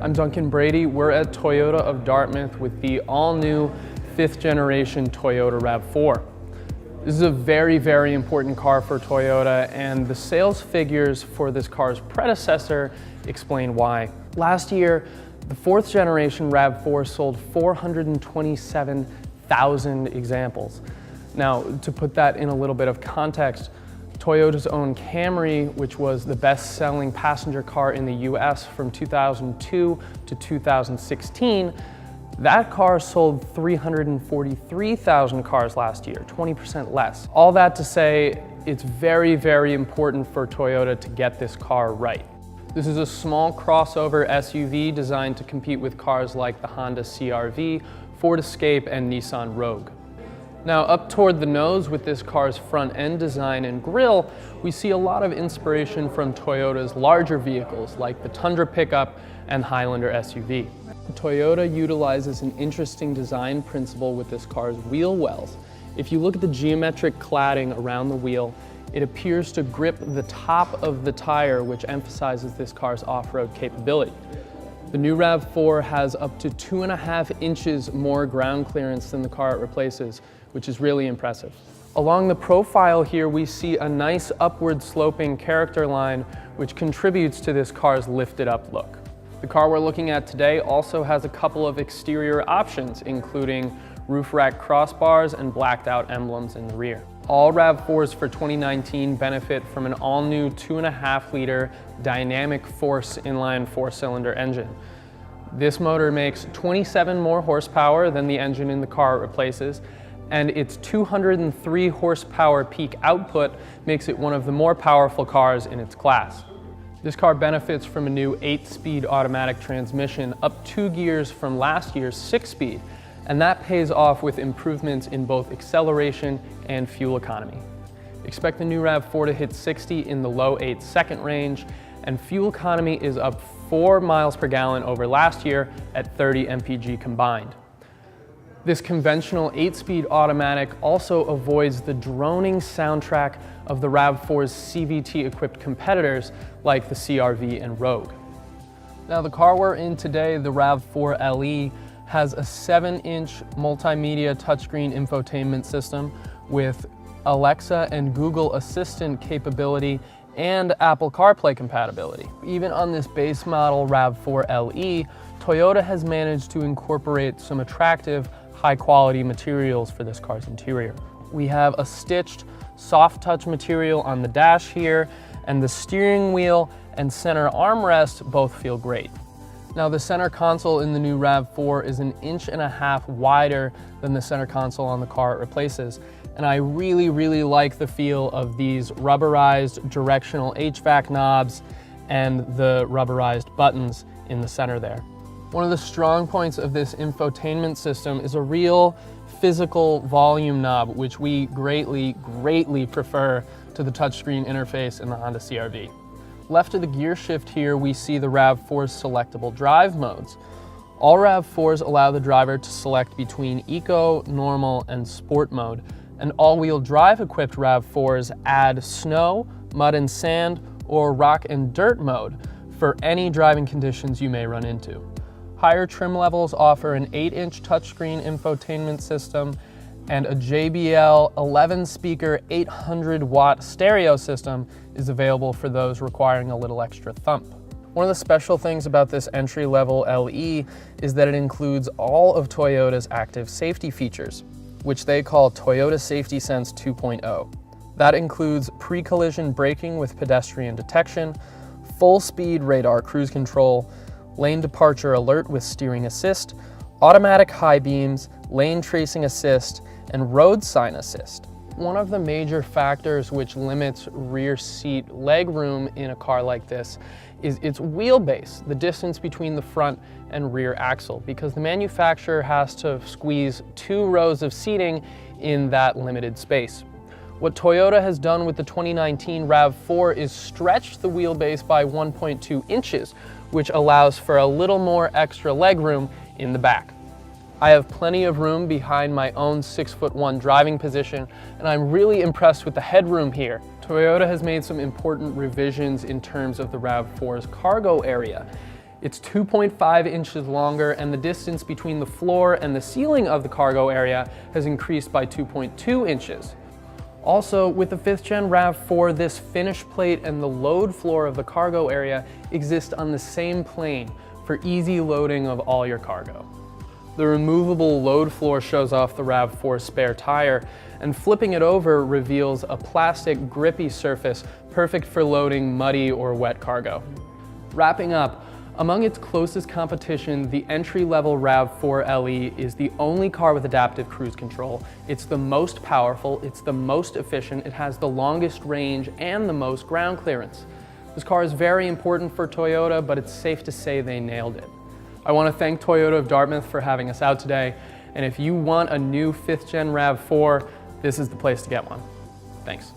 I'm Duncan Brady. We're at Toyota of Dartmouth with the all-new 5th generation Toyota RAV4. This is a very, very important car for Toyota, and the sales figures for this car's predecessor explain why. Last year, the 4th generation RAV4 sold 427,000 examples. Now, to put that in a little bit of context, Toyota's own Camry, which was the best-selling passenger car in the US from 2002 to 2016, that car sold 343,000 cars last year, 20% less. All that to say, it's very, very important for Toyota to get this car right. This is a small crossover SUV designed to compete with cars like the Honda CR-V, Ford Escape, and Nissan Rogue. Now, up toward the nose with this car's front end design and grille, we see a lot of inspiration from Toyota's larger vehicles like the Tundra pickup and Highlander SUV. Toyota utilizes an interesting design principle with this car's wheel wells. If you look at the geometric cladding around the wheel, it appears to grip the top of the tire, which emphasizes this car's off-road capability. The new RAV4 has up to 2.5 inches more ground clearance than the car it replaces, which is really impressive. Along the profile here, we see a nice upward sloping character line, which contributes to this car's lifted up look. The car we're looking at today also has a couple of exterior options, including roof rack crossbars and blacked out emblems in the rear. All RAV4s for 2019 benefit from an all-new 2.5-liter dynamic force inline 4-cylinder engine. This motor makes 27 more horsepower than the engine in the car it replaces, and its 203 horsepower peak output makes it one of the more powerful cars in its class. This car benefits from a new 8-speed automatic transmission, up 2 gears from last year's 6-speed, and that pays off with improvements in both acceleration and fuel economy. Expect the new RAV4 to hit 60 in the low 8-second range, and fuel economy is up 4 miles per gallon over last year at 30 mpg combined. This conventional 8-speed automatic also avoids the droning soundtrack of the RAV4's CVT-equipped competitors like the CR-V and Rogue. Now, the car we're in today, the RAV4 LE, has a 7-inch multimedia touchscreen infotainment system with Alexa and Google Assistant capability and Apple CarPlay compatibility. Even on this base model RAV4 LE, Toyota has managed to incorporate some attractive, high-quality materials for this car's interior. We have a stitched, soft touch material on the dash here, and the steering wheel and center armrest both feel great. Now, the center console in the new RAV4 is 1.5 inches wider than the center console on the car it replaces, and I really like the feel of these rubberized directional HVAC knobs and the rubberized buttons in the center there. One of the strong points of this infotainment system is a real physical volume knob, which we greatly prefer to the touchscreen interface in the Honda CR-V. Left of the gear shift here, we see the RAV4's selectable drive modes. All RAV4s allow the driver to select between Eco, Normal, and Sport mode, and all-wheel drive equipped RAV4s add Snow, Mud and Sand, or Rock and Dirt mode for any driving conditions you may run into. Higher trim levels offer an 8-inch touchscreen infotainment system, and a JBL 11-speaker 800-watt stereo system is available for those requiring a little extra thump. One of the special things about this entry-level LE is that it includes all of Toyota's active safety features, which they call Toyota Safety Sense 2.0. That includes pre-collision braking with pedestrian detection, full-speed radar cruise control, lane departure alert with steering assist, automatic high beams, lane tracing assist, and road sign assist. One of the major factors which limits rear seat leg room in a car like this is its wheelbase, the distance between the front and rear axle, because the manufacturer has to squeeze 2 rows of seating in that limited space. What Toyota has done with the 2019 RAV4 is stretch the wheelbase by 1.2 inches, which allows for a little more extra legroom in the back. I have plenty of room behind my own 6'1" driving position, and I'm really impressed with the headroom here. Toyota has made some important revisions in terms of the RAV4's cargo area. It's 2.5 inches longer, and the distance between the floor and the ceiling of the cargo area has increased by 2.2 inches. Also, with the 5th gen RAV4, this finish plate and the load floor of the cargo area exist on the same plane for easy loading of all your cargo. The removable load floor shows off the RAV4 spare tire, and flipping it over reveals a plastic grippy surface perfect for loading muddy or wet cargo. Wrapping up, among its closest competition, the entry-level RAV4 LE is the only car with adaptive cruise control. It's the most powerful, it's the most efficient, it has the longest range and the most ground clearance. This car is very important for Toyota, but it's safe to say they nailed it. I want to thank Toyota of Dartmouth for having us out today, and if you want a new 5th gen RAV4, this is the place to get one. Thanks.